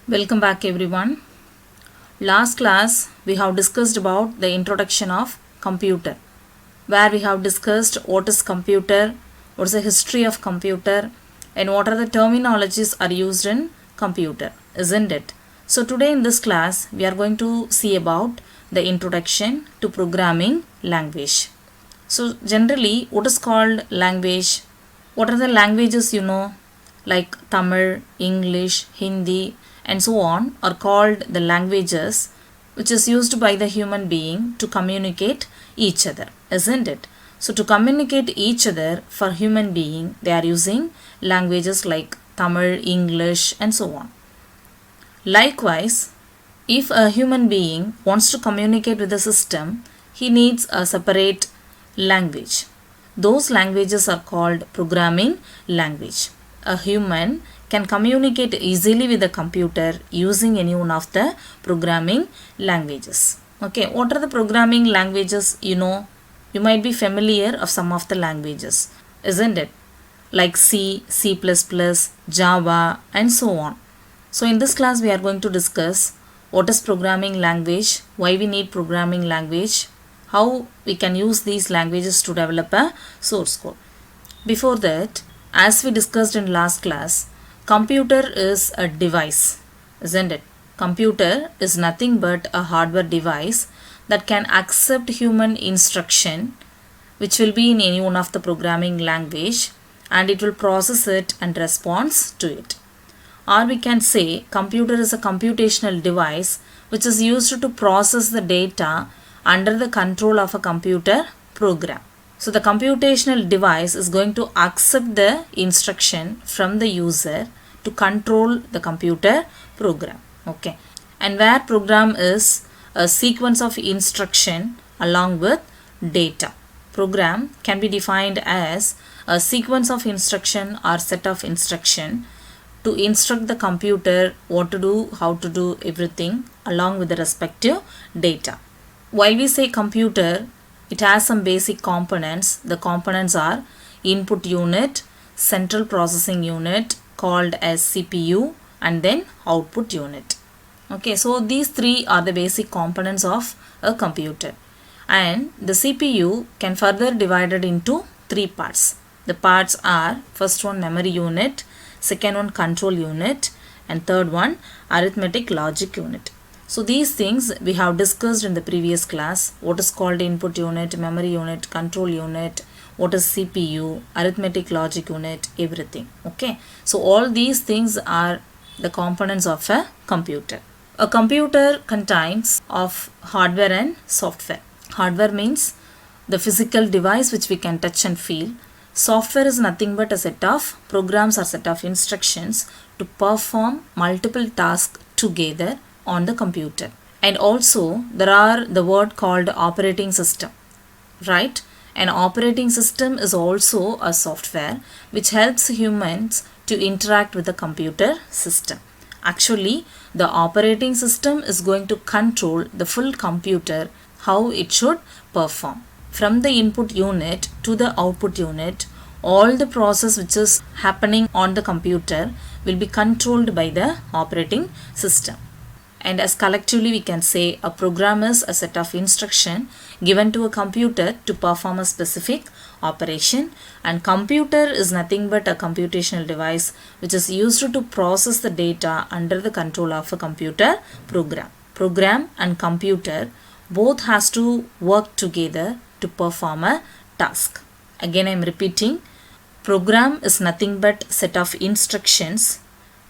Welcome back everyone. Last class we have discussed about the introduction of computer, where we have discussed what is computer, what is the history of computer, and what are the terminologies are used in computer, isn't it? So today in this class we are going to see about the introduction to programming language. So generally what is called language? What are the languages you know? Like Tamil, English, Hindi, and so on are called the languages which is used by the human being to communicate each other, isn't it? So to communicate each other for human being, they are using languages like Tamil, English, and so on. Likewise, if a human being wants to communicate with the system, he needs a separate language. Those languages are called programming language. A human can communicate easily with the computer using any one of the programming languages. Okay, what are the programming languages you know? You might be familiar of some of the languages, isn't it? Like C, C++, Java, and so on. So in this class we are going to discuss what is programming language, why we need programming language, how we can use these languages to develop a source code. Before that, as we discussed in last class, computer is a device, isn't it? Computer is nothing but a hardware device that can accept human instruction, which will be in any one of the programming language, and it will process it and responds to it. Or we can say computer is a computational device which is used to process the data under the control of a computer program. So the computational device is going to accept the instruction from the user to control the computer program. Okay. And where program is a sequence of instruction along with data. Program can be defined as a sequence of instruction or set of instruction to instruct the computer what to do, how to do everything along with the respective data. While we say computer, it has some basic components. The components are input unit, central processing unit called as CPU, and then output unit. Okay, so these three are the basic components of a computer. And the CPU can further divided into three parts. The parts are first one memory unit, second one control unit, and third one arithmetic logic unit. So these things we have discussed in the previous class. What is called input unit, memory unit, control unit, what is CPU, arithmetic logic unit, everything. Okay. So all these things are the components of a computer. A computer contains of hardware and software. Hardware means the physical device which we can touch and feel. Software is nothing but a set of programs or set of instructions to perform multiple tasks together on the computer. And also there are the word called operating system, right? An operating system is also a software which helps humans to interact with the computer system. Actually, the operating system is going to control the full computer, how it should perform. From the input unit to the output unit, all the process which is happening on the computer will be controlled by the operating system. And as collectively we can say a program is a set of instruction given to a computer to perform a specific operation, and computer is nothing but a computational device which is used to process the data under the control of a computer program. Program and computer both has to work together to perform a task. Again I am repeating, program is nothing but set of instructions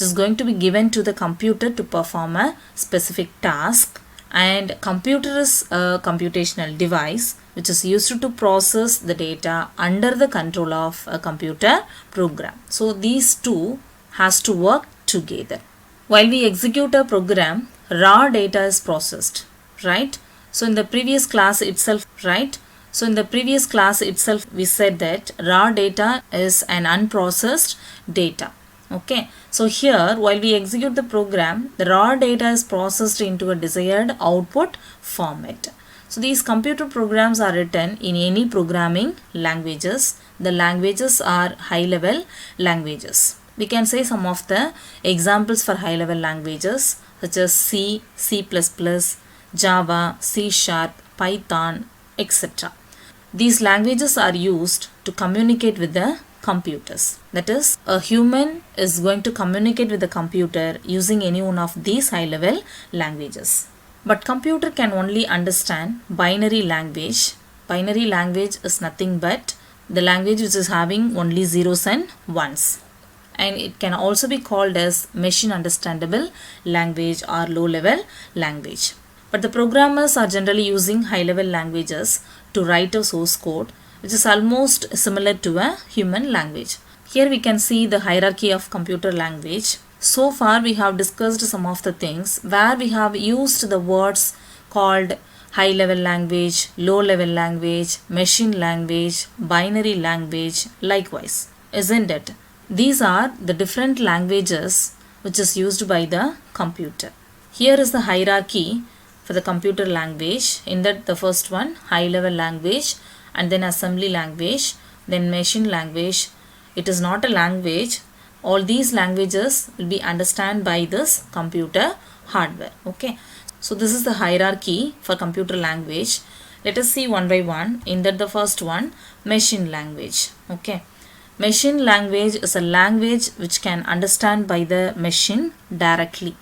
is going to be given to the computer to perform a specific task, and computer is a computational device which is used to process the data under the control of a computer program. So these two has to work together. While we execute a program, raw data is processed, right? So in the previous class itself, right? So in the previous class itself we said that raw data is an unprocessed data. Okay, so here while we execute the program, the raw data is processed into a desired output format. So these computer programs are written in any programming languages. The languages are high level languages. We can say some of the examples for high level languages such as C, C++, Java, C Sharp, Python, etc. These languages are used to communicate with the computers. That is, a human is going to communicate with the computer using any one of these high level languages. But computer can only understand binary language. Binary language is nothing but the language which is having only zeros and ones. And it can also be called as machine understandable language or low level language. But the programmers are generally using high level languages to write a source code which is almost similar to a human language. Here we can see the hierarchy of computer language. So far we have discussed some of the things where we have used the words called high level language, low level language, machine language, binary language, likewise, isn't it? These are the different languages which is used by the computer. Here is the hierarchy for the computer language. In that, the first one, high level language, and then assembly language, then machine language. It is not a language. All these languages will be understood by this computer hardware. Okay. So this is the hierarchy for computer language. Let us see one by one. In that, the first one, machine language. Okay. Machine language is a language which can understand by the machine directly.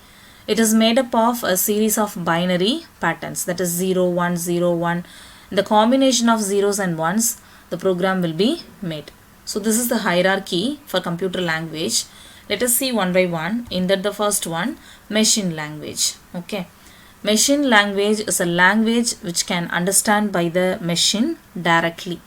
It is made up of a series of binary patterns, that is 0, 1, 0, 1. The combination of zeros and ones, the program will be made. So this is the hierarchy for computer language. Let us see one by one. In that, the first one, machine language. Okay. Machine language is a language which can understand by the machine directly.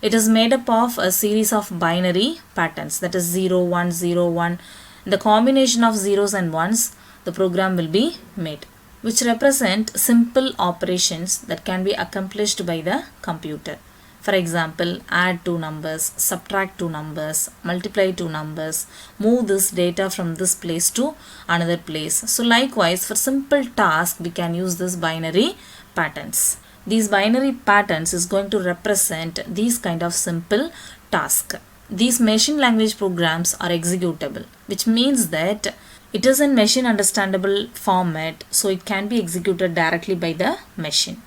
It is made up of a series of binary patterns, that is 0, 1, 0, 1. The combination of zeros and ones, the program will be made, which represent simple operations that can be accomplished by the computer. For example, add two numbers, subtract two numbers, multiply two numbers, move this data from this place to another place. So likewise, for simple tasks, we can use this binary patterns. These binary patterns is going to represent these kind of simple tasks. These machine language programs are executable, which means that it is in machine understandable format, so it can be executed directly by the machine.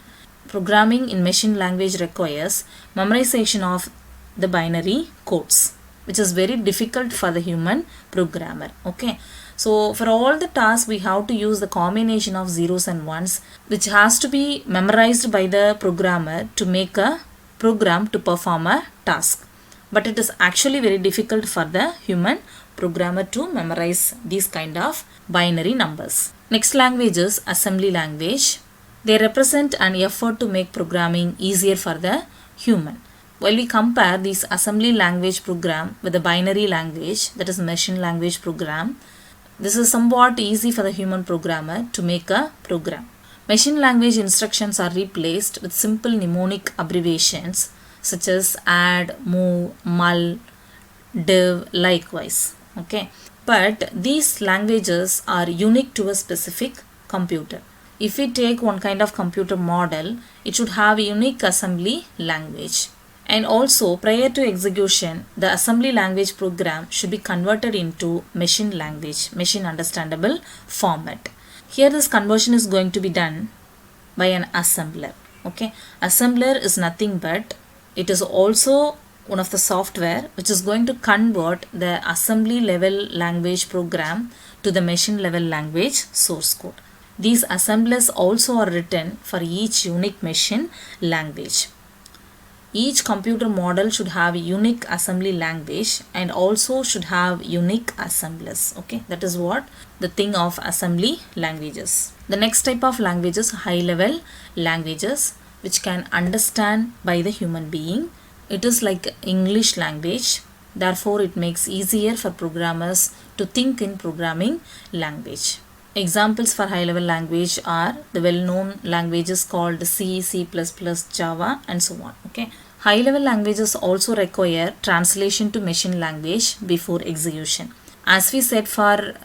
Programming in machine language requires memorization of the binary codes, which is very difficult for the human programmer. Okay. So for all the tasks, we have to use the combination of zeros and ones, which has to be memorized by the programmer to make a program to perform a task. But it is actually very difficult for the human programmer to memorize these kind of binary numbers. Next language is assembly language. They represent an effort to make programming easier for the human. While we compare this assembly language program with the binary language, that is machine language program, this is somewhat easy for the human programmer to make a program. Machine language instructions are replaced with simple mnemonic abbreviations such as add, move, mul, div, likewise. Okay. But these languages are unique to a specific computer. If we take one kind of computer model, it should have a unique assembly language. And also, prior to execution, the assembly language program should be converted into machine language, machine understandable format. Here this conversion is going to be done by an assembler. Okay, assembler is nothing but it is also one of the software which is going to convert the assembly level language program to the machine level language source code. These assemblers also are written for each unique machine language. Each computer model should have a unique assembly language and also should have unique assemblers. Okay, that is what the thing of assembly languages. The next type of languages, high level languages, which can understand by the human being. It is like English language. Therefore, it makes easier for programmers to think in programming language. Examples for high level language are the well-known languages called C, C++, Java and so on. Okay. High level languages also require translation to machine language before execution. As we said for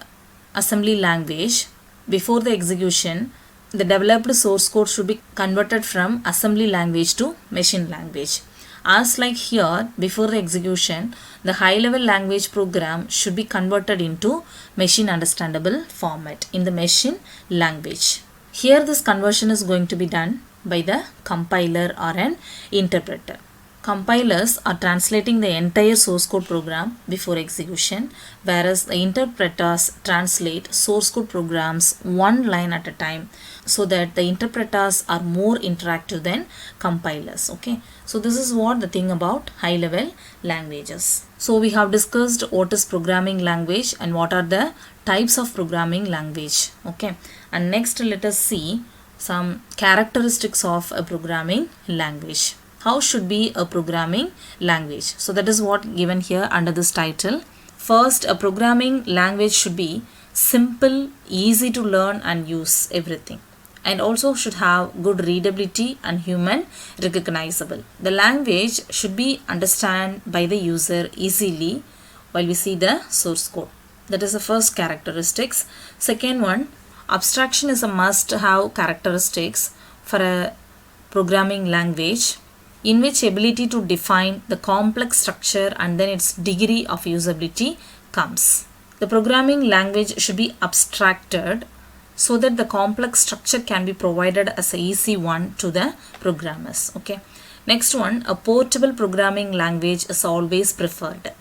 assembly language, before the execution, the developed source code should be converted from assembly language to machine language. As like here, before the execution, the high level language program should be converted into machine understandable format in the machine language. Here this conversion is going to be done by the compiler or an interpreter. Compilers are translating the entire source code program before execution, whereas the interpreters translate source code programs one line at a time, so that the interpreters are more interactive than compilers. Okay, so this is what the thing about high level languages. So we have discussed what is programming language and what are the types of programming language. Okay, and next let us see some characteristics of a programming language. How should be a programming language? So that is what given here under this title. First, a programming language should be simple, easy to learn and use everything, and also should have good readability and human recognizable. The language should be understood by the user easily while we see the source code. That is the first characteristics. Second one, abstraction is a must have characteristics for a programming language, in which ability to define the complex structure and then its degree of usability comes. The programming language should be abstracted so that the complex structure can be provided as an easy one to the programmers. Okay. Next one, a portable programming language is always preferred.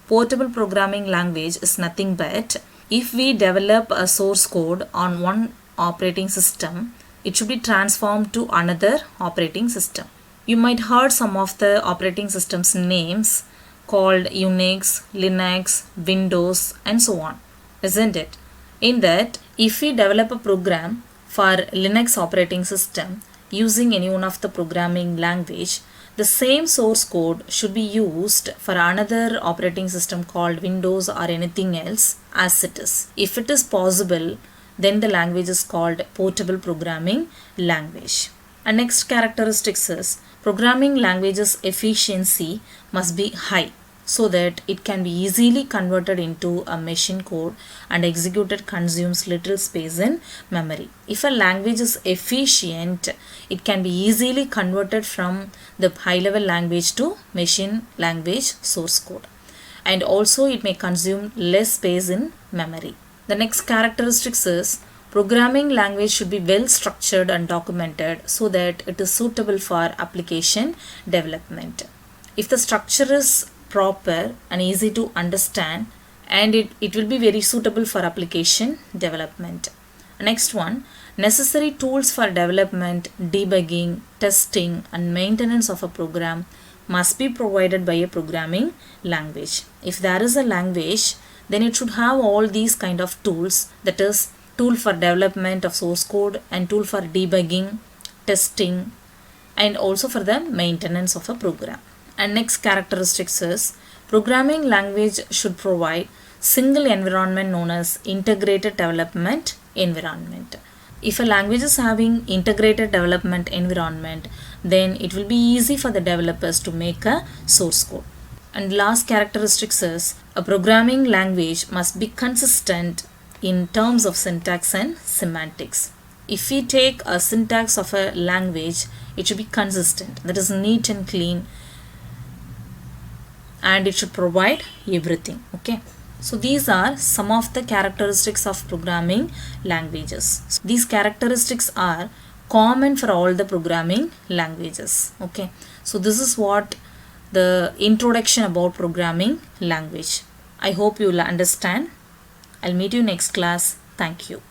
Portable programming language is nothing but if we develop a source code on one operating system, it should be transformed to another operating system. You might heard some of the operating systems names called Unix, Linux, Windows and so on, isn't it? In that, if we develop a program for Linux operating system using any one of the programming language, the same source code should be used for another operating system called Windows or anything else as it is. If it is possible, then the language is called portable programming language. And next characteristics is programming language's efficiency must be high so that it can be easily converted into a machine code and executed consumes little space in memory. If a language is efficient, it can be easily converted from the high level language to machine language source code, and also it may consume less space in memory. The next characteristics is programming language should be well structured and documented so that it is suitable for application development. If the structure is proper and easy to understand, and it will be very suitable for application development. Next one, necessary tools for development, debugging, testing and maintenance of a program must be provided by a programming language. If there is a language, then it should have all these kind of tools, that is tool for development of source code and tool for debugging, testing and also for the maintenance of a program. And next characteristics is programming language should provide single environment known as integrated development environment. If a language is having integrated development environment, then it will be easy for the developers to make a source code. And last characteristics is a programming language must be consistent in terms of syntax and semantics. If we take a syntax of a language, it should be consistent, that is neat and clean, and it should provide everything. Okay, so these are some of the characteristics of programming languages. So these characteristics are common for all the programming languages. Okay, so this is what the introduction about programming language. I hope you will understand. I'll meet you next class. Thank you.